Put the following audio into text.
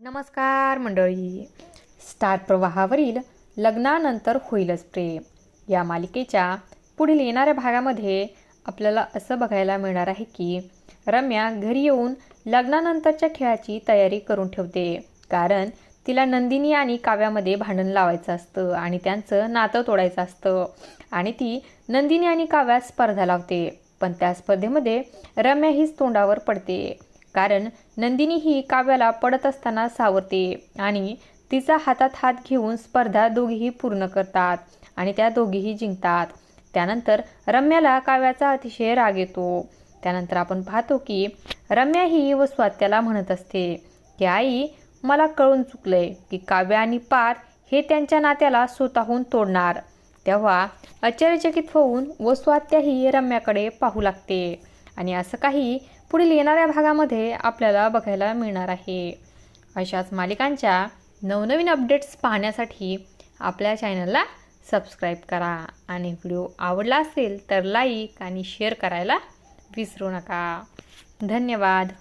नमस्कार मंडळी. स्टार प्रवाहावरील लग्नानंतर होईलच प्रेम या मालिकेच्या पुढील येणाऱ्या भागामध्ये आपल्याला असं बघायला मिळणार आहे की रम्या घरी येऊन लग्नानंतरच्या खेळाची तयारी करून ठेवते, कारण तिला नंदिनी आणि काव्यामध्ये भांडण लावायचं असतं आणि त्यांचं नातं तोडायचं असतं आणि ती नंदिनी आणि काव्यात स्पर्धा लावते. पण त्या स्पर्धेमध्ये रम्या हीच तोंडावर पडते, कारण नंदिनी ही काव्याला पडत असताना सावरते आणि तिचा हातात हात घेऊन स्पर्धा दोघीही पूर्ण करतात आणि त्या दोघीही जिंकतात. त्यानंतर रम्याला काव्याचा अतिशय राग येतो. त्यानंतर आपण पाहतो की रम्या ही वसुआत्याला म्हणत असते की आई, मला कळून चुकलंय की काव्य आणि पार हे त्यांच्या नात्याला स्वतःहून तोडणार. तेव्हा आश्चर्यचकित होऊन वसुआत्या ही रम्याकडे पाहू लागते आणि असं काही पुढील येणाऱ्या भागामध्ये आपल्याला बघायला मिळणार आहे. अशाच मालिकांच्या नवनवीन अपडेट्स पाहण्यासाठी आपल्या चॅनलला सबस्क्राईब करा आणि व्हिडिओ आवडला असेल तर लाईक आणि शेअर करायला विसरू नका. धन्यवाद.